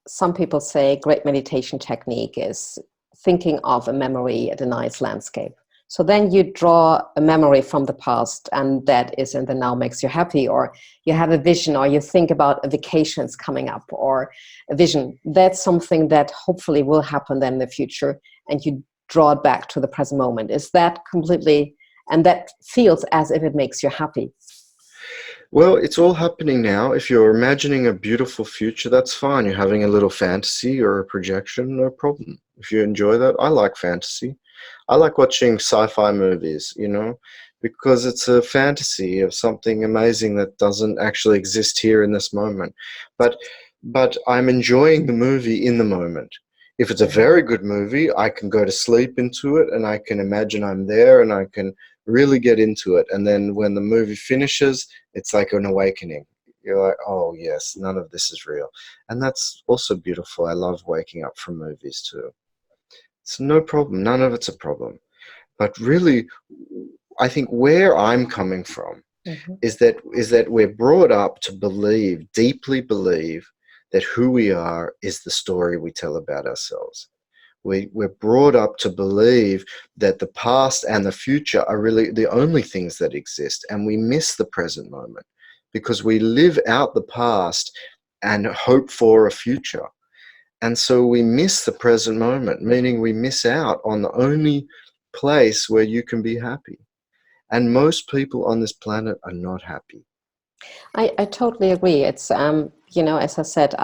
some people say great meditation technique is thinking of a memory at a nice landscape. So then you draw a memory from the past, and that is in the now makes you happy, or you have a vision, or you think about a vacations coming up, or a vision. That's something that hopefully will happen then in the future, and you draw it back to the present moment. Is that completely, and that feels as if it makes you happy? Well, it's all happening now. If you're imagining a beautiful future, that's fine. You're having a little fantasy or a projection, no problem. If you enjoy that, I like fantasy. I like watching sci-fi movies, because it's a fantasy of something amazing that doesn't actually exist here in this moment. But I'm enjoying the movie in the moment. If it's a very good movie, I can go to sleep into it and I can imagine I'm there and I can really get into it. And then when the movie finishes, it's like an awakening. You're like, oh yes, none of this is real. And that's also beautiful. I love waking up from movies too. It's no problem. None of it's a problem. But really, I think where I'm coming from is that we're brought up to believe, deeply believe, that who we are is the story we tell about ourselves. We're brought up to believe that the past and the future are really the only things that exist, and we miss the present moment because we live out the past and hope for a future. And so we miss the present moment, meaning we miss out on the only place where you can be happy. And most people on this planet are not happy. I totally agree. It's, as I said,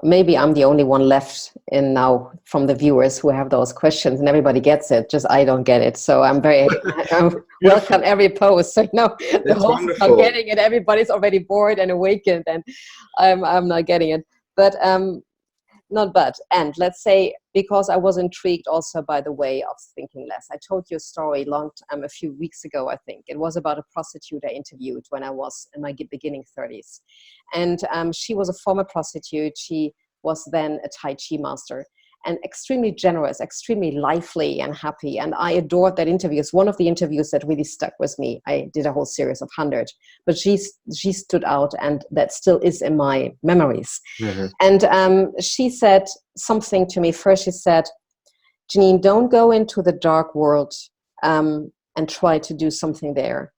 maybe I'm the only one left in now from the viewers who have those questions, and everybody gets it. Just I don't get it. So I welcome every post. So the It's hosts are wonderful. getting it. Everybody's already bored and awakened, and I'm not getting it. But and let's say, because I was intrigued also by the way of thinking less. I told you a story a few weeks ago, I think. It was about a prostitute I interviewed when I was in my beginning 30s. And she was a former prostitute. She was then a Tai Chi master, and extremely generous, extremely lively and happy. And I adored that interview. It's one of the interviews that really stuck with me. I did a whole series of 100, but she stood out, and that still is in my memories. Mm-hmm. And she said something to me. First, she said, Jeanine, don't go into the dark world and try to do something there.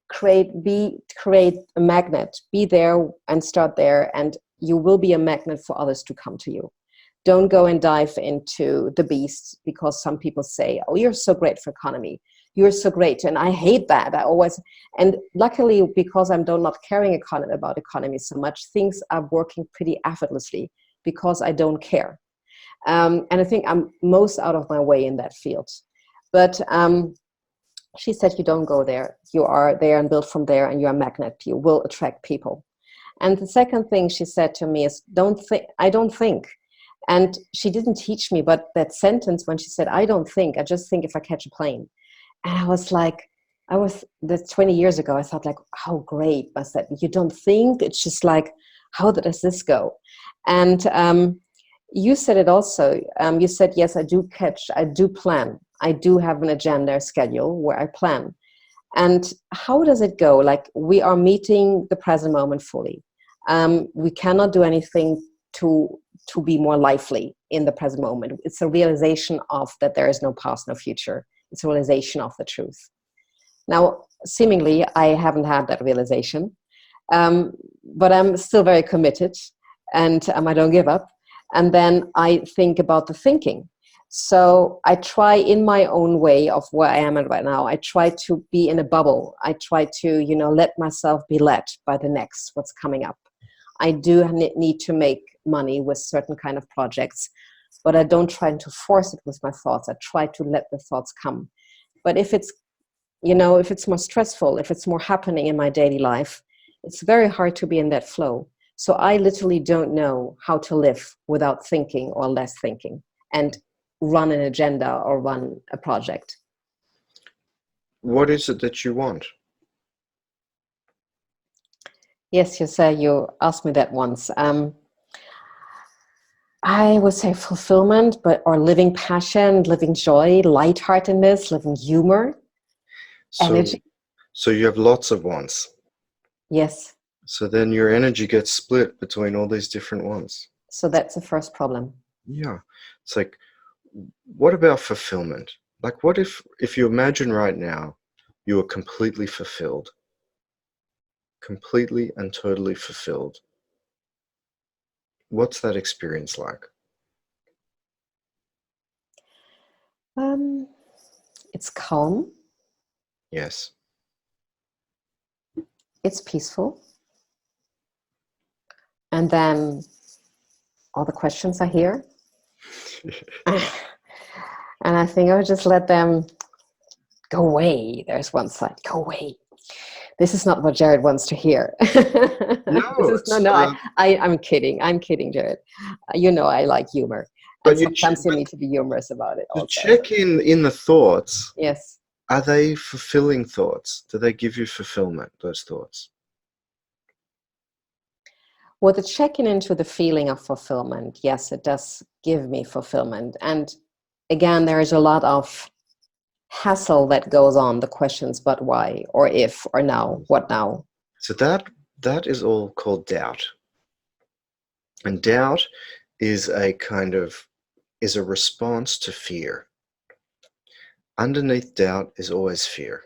Create a magnet. Be there and start there, and you will be a magnet for others to come to you. Don't go and dive into the beast, because some people say, oh, you're so great for economy. You're so great. And I hate that. And luckily, because I'm not caring about economy so much, things are working pretty effortlessly because I don't care. And I think I'm most out of my way in that field. But she said, you don't go there. You are there and build from there, and you're a magnet. You will attract people. And the second thing she said to me is, I don't think. And she didn't teach me, but that sentence when she said, I don't think, I just think if I catch a plane. And I was like, that's 20 years ago. I thought, like, how great was that? You don't think, it's just like, how does this go? And you said it also. You said, yes, I do plan. I do have an agenda schedule where I plan. And how does it go? Like, we are meeting the present moment fully. We cannot do anything to be more lively in the present moment. It's a realization of that there is no past, no future. It's a realization of the truth. Now, seemingly, I haven't had that realization, but I'm still very committed, and I don't give up. And then I think about the thinking. So I try in my own way of where I am at right now. I try to be in a bubble. I try to, let myself be led by the next, what's coming up. I do need to make money with certain kind of projects, but I don't try to force it with my thoughts. I try to let the thoughts come. But if it's more stressful, if it's more happening in my daily life, it's very hard to be in that flow. So I literally don't know how to live without thinking or less thinking and run an agenda or run a project. What is it that you want? Yes, you say you asked me that once. I would say fulfillment, but or living passion, living joy, lightheartedness, living humor, So, energy. so you have lots of wants. Yes. So then your energy gets split between all these different ones. So that's the first problem. Yeah. It's like, what about fulfillment? Like, what if you imagine right now you are completely fulfilled, completely and totally fulfilled? What's that experience like? Um, it's calm. Yes. It's peaceful. And then all the questions are here. And I think I would just let them go away. There's one side, go away. This is not what Jared wants to hear. This No, is it's I'm kidding. I'm kidding, Jared. You know I like humor. And but sometimes you need to be humorous about it to also. check in the thoughts. Yes. Are they fulfilling thoughts? Do they give you fulfillment, those thoughts? Well, the checking into the feeling of fulfillment, yes, it does give me fulfillment. And again, there is a lot of hassle that goes on, the questions, but why, or if, or now, what now? So that is all called doubt. And doubt is is a response to fear. Underneath doubt is always fear.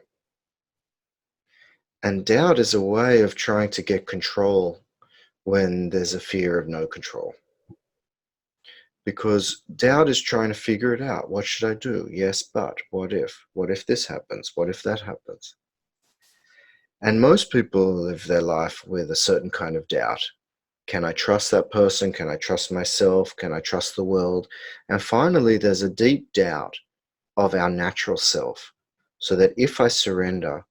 And doubt is a way of trying to get control when there's a fear of no control. Because doubt is trying to figure it out. What should I do? Yes, but what if? What if this happens? What if that happens? And most people live their life with a certain kind of doubt. Can I trust that person? Can I trust myself? Can I trust the world? And finally, there's a deep doubt of our natural self. So that if I surrender,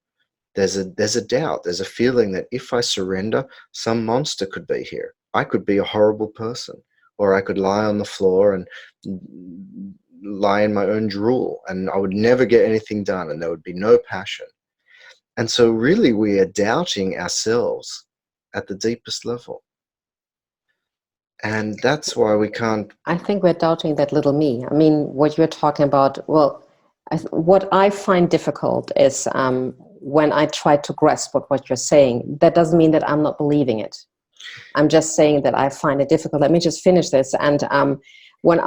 there's a doubt, there's a feeling that if I surrender, some monster could be here. I could be a horrible person, or I could lie on the floor and lie in my own drool, and I would never get anything done, and there would be no passion. And so really we are doubting ourselves at the deepest level. And that's why we can't. I think we're doubting that little me. I mean, what you're talking about, well, what I find difficult is when I try to grasp what you're saying, that doesn't mean that I'm not believing it. I'm just saying that I find it difficult. Let me just finish this. And when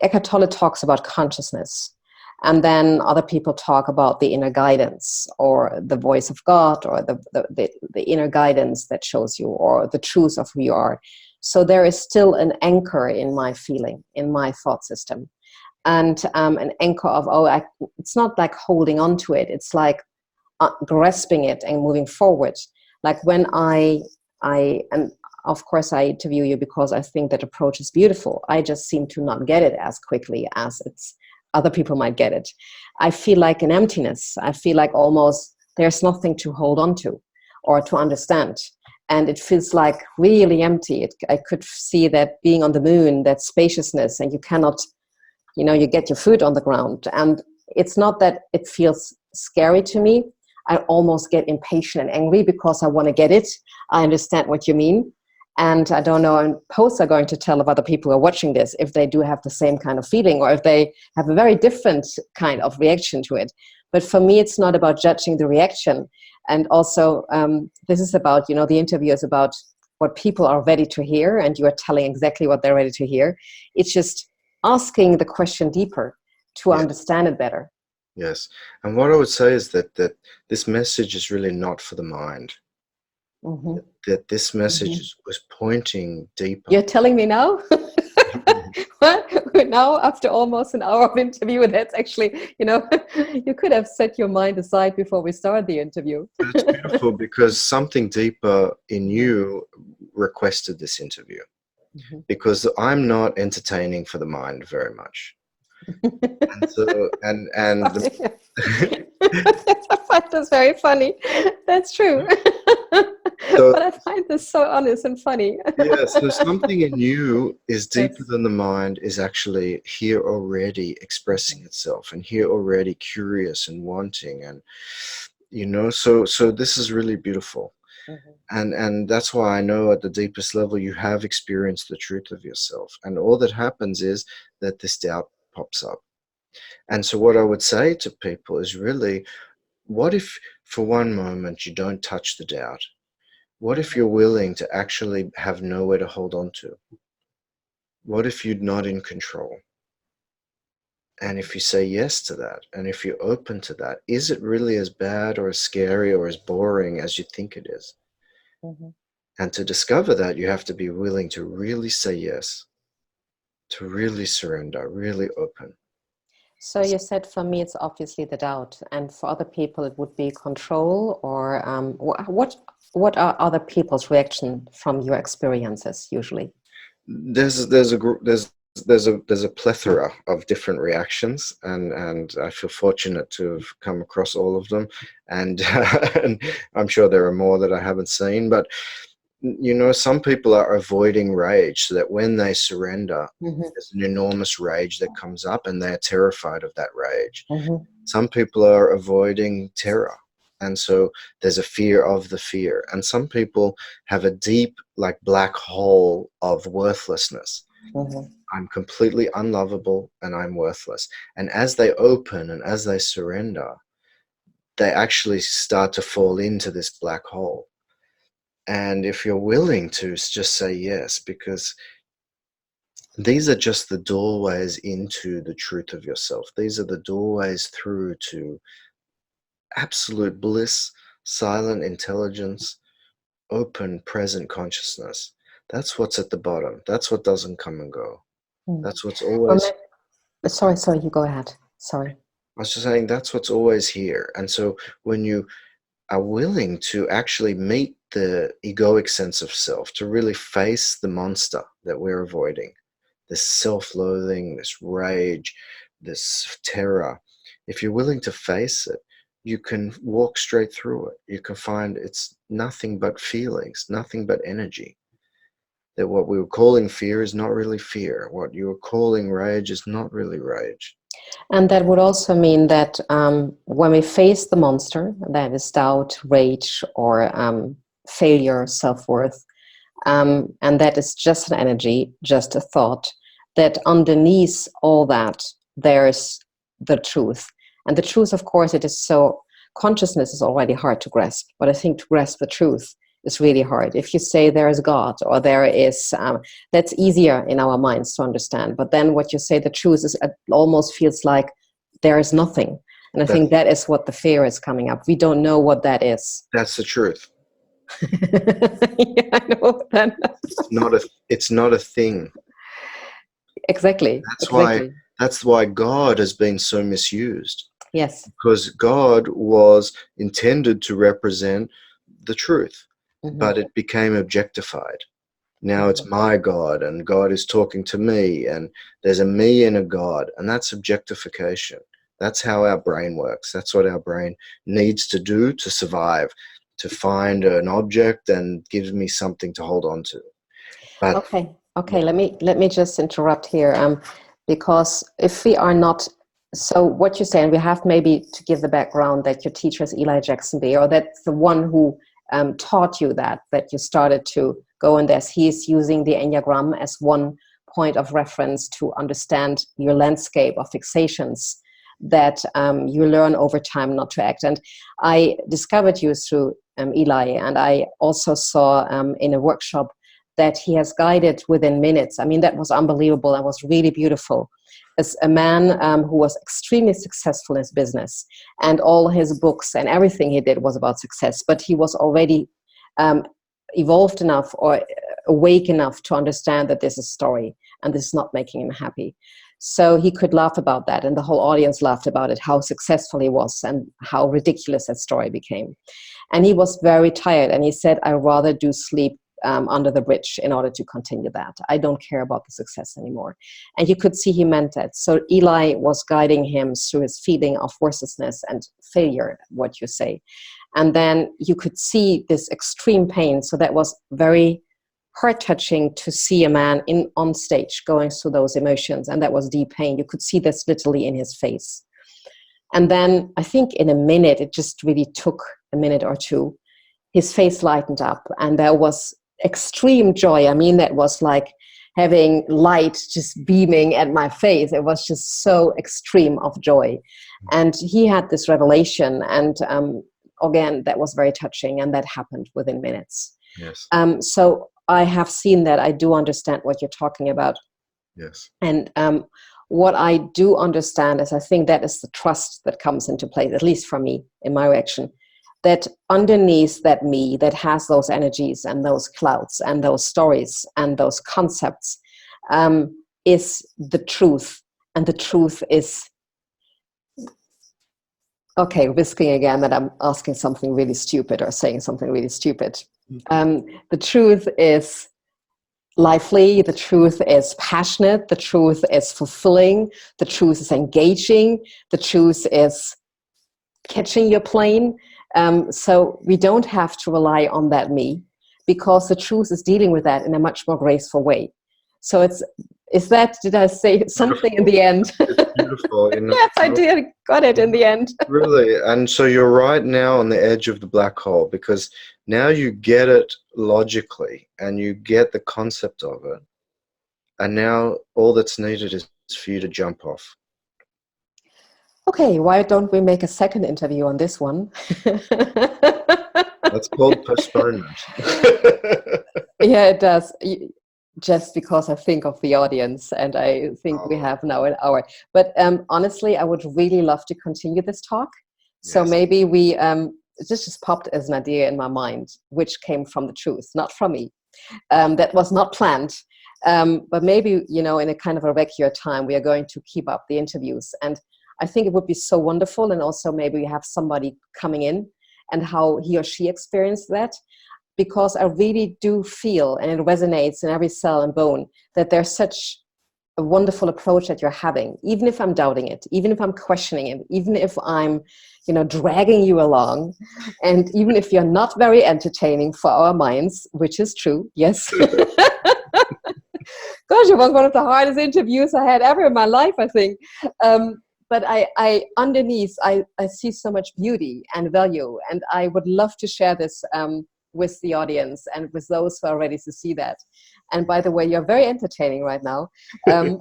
Eckhart Tolle talks about consciousness, and then other people talk about the inner guidance or the voice of God or the inner guidance that shows you or the truth of who you are. So there is still an anchor in my feeling, in my thought system. And an anchor of, it's not like holding on to it. It's like grasping it and moving forward. Like when and of course I interview you because I think that approach is beautiful. I just seem to not get it as quickly as other people might get it. I feel like an emptiness. I feel like almost there's nothing to hold on to or to understand. And it feels like really empty. I could see that being on the moon, that spaciousness, and you cannot, you get your foot on the ground. And it's not that it feels scary to me. I almost get impatient and angry because I want to get it. I understand what you mean. And I don't know, and posts are going to tell if other people are watching this, if they do have the same kind of feeling or if they have a very different kind of reaction to it. But for me, it's not about judging the reaction. And also, this is about, the interview is about what people are ready to hear, and you are telling exactly what they're ready to hear. It's just asking the question deeper to understand it better. Yes. And what I would say is that this message is really not for the mind. Mm-hmm. That this message was pointing deeper. You're telling me now? What? Now, after almost an hour of interview, that's actually, you could have set your mind aside before we start the interview. It's beautiful because something deeper in you requested this interview. Mm-hmm. Because I'm not entertaining for the mind very much. And so, and I find this very funny. That's true. So, but I find this so honest and funny. Yeah, so something in you is deeper than the mind, is actually here already expressing itself and here already curious and wanting. And, so this is really beautiful. Mhm. And that's why I know at the deepest level you have experienced the truth of yourself. And all that happens is that this doubt pops up. And so what I would say to people is really, what if for one moment you don't touch the doubt? What if you're willing to actually have nowhere to hold on to? What if you're not in control? And if you say yes to that, and if you're open to that, is it really as bad or as scary or as boring as you think it is? Mhm. And to discover that, you have to be willing to really say yes, to really surrender, really open. So you said for me it's obviously the doubt, and for other people it would be control, or what are other people's reaction from your experiences usually? There's a plethora of different reactions, and I feel fortunate to have come across all of them, and, and I'm sure there are more that I haven't seen. But some people are avoiding rage, so that when they surrender, Hmm. there's an enormous rage that comes up, and they're terrified of that rage. Hmm. Some people are avoiding terror. And so there's a fear of the fear. And some people have a deep, like, black hole of worthlessness. Hmm. I'm completely unlovable and I'm worthless. And as they open and as they surrender, they actually start to fall into this black hole. And if you're willing to just say yes, because these are just the doorways into the truth of yourself. These are the doorways through to absolute bliss, silent intelligence, open, present consciousness. That's what's at the bottom. That's what doesn't come and go. That's what's always, Sorry, you go ahead. Sorry. I was just saying, that's what's always here. And so when you are willing to actually meet the egoic sense of self, to really face the monster that we're avoiding, this self-loathing, this rage, this terror, if you're willing to face it, you can walk straight through it. You can find it's nothing but feelings, nothing but energy. That what we were calling fear is not really fear. What you were calling rage is not really rage. And that would also mean that when we face the monster, that is doubt, rage, or failure, self-worth, and that is just an energy, just a thought, that underneath all that, there's the truth. And the truth, of course, it is so, consciousness is already hard to grasp, but I think to grasp the truth is really hard. If you say there is God, or there is, that's easier in our minds to understand. But then what you say, the truth, is it almost feels like there is nothing. And I That, think that is what the fear is coming up. We don't know what that is. that's the truth. Yeah, I know that. It's not a thing. Exactly, That's why exactly. that's why God has been so misused. Yes. Because God was intended to represent the truth, Hmm. but it became objectified. Now it's Hmm. my God, and God is talking to me, and there's a me and a God, and that's objectification. That's how our brain works. That's what our brain needs to do to survive, to find an object and give me something to hold on to. But Okay. Okay. Let me just interrupt here, because if we are not, so what you're saying, we have maybe to give the background that your teacher is Eli Jackson Bey, or that's the one who taught you that you started to go in this. He's using the Enneagram as one point of reference to understand your landscape of fixations that you learn over time not to act. And I discovered you through Eli, and I also saw in a workshop that he has guided within minutes. I mean, that was unbelievable and was really beautiful. As a man who was extremely successful in his business, and all his books and everything he did was about success, but he was already um, evolved enough or awake enough to understand that this is a story and this is not making him happy. So he could laugh about that, and the whole audience laughed about it, how successful he was and how ridiculous that story became. And he was very tired, and he said, "I rather do sleep under the bridge in order to continue that. I don't care about the success anymore." And you could see he meant that. So Eli was guiding him through his feeling of worthlessness and failure, what you say. And then you could see this extreme pain. So that was very heart-touching to see a man on stage going through those emotions. And that was deep pain. You could see this literally in his face. And then I think in a minute, it just really took a minute or two, his face lightened up, and there was extreme joy. I mean, that was like having light just beaming at my face. It was just so extreme of joy. And he had this revelation, and again, that was very touching, and that happened within minutes. Yes. So I have seen that. I do understand what you're talking about. Yes. And what I do understand is, I think that is the trust that comes into play, at least for me, in my reaction, that underneath that me that has those energies and those clouds and those stories and those concepts is the truth. And the truth is, okay, risking again that I'm asking something really stupid or saying something really stupid. The truth is lively, the truth is passionate, the truth is fulfilling, the truth is engaging, the truth is catching your plane. So we don't have to rely on that me, because the truth is dealing with that in a much more graceful way. So did I say something in the end? It's beautiful. Yes, I did. Got it in the end. Really. And so you're right now on the edge of the black hole, because now you get it logically and you get the concept of it. And now all that's needed is for you to jump off. Okay, why don't we make a second interview on this one? That's called postponement. Yeah, it does. Just because I think of the audience, and I think we have now an hour. But honestly, I would really love to continue this talk. So maybe we, this just popped as an idea in my mind, which came from the truth, not from me. That was not planned. But maybe, in a kind of a regular time, we are going to keep up the interviews. And I think it would be so wonderful. And also maybe we have somebody coming in and how he or she experienced that. Because I really do feel, and it resonates in every cell and bone, that there's such a wonderful approach that you're having, even if I'm doubting it, even if I'm questioning it, even if I'm, dragging you along, and even if you're not very entertaining for our minds, which is true, yes. Gosh, it was one of the hardest interviews I had ever in my life, I think. But I underneath, I see so much beauty and value, and I would love to share this with the audience and with those who are ready to see that. And by the way, you're very entertaining right now. So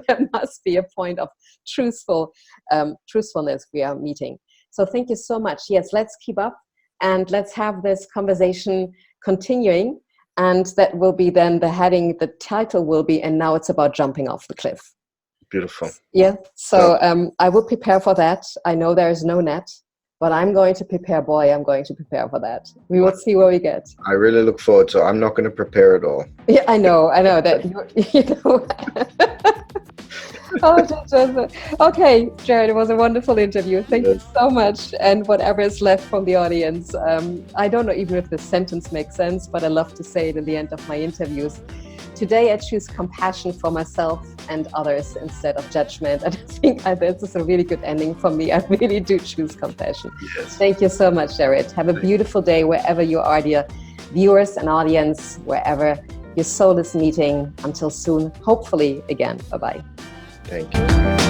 there must be a point of truthfulness we are meeting. So thank you so much. Yes, let's keep up and let's have this conversation continuing. And that will be then the title will be, and now it's about jumping off the cliff. Beautiful. Yeah. So I will prepare for that. I know there is no net. But I'm going to prepare, I'm going to prepare for that. We will see where we get. I really look forward to it. I'm not going to prepare at all. Yeah, I know that. Okay, Jared, it was a wonderful interview. Thank you so much. And whatever is left from the audience, I don't know even if this sentence makes sense, but I love to say it in the end of my interviews. Today, I choose compassion for myself and others instead of judgment. And I think this is a really good ending for me. I really do choose compassion. Yes. Thank you so much, Jared. Have a beautiful day wherever you are, dear viewers and audience, wherever your soul is meeting. Until soon, hopefully again. Bye-bye. Thank you.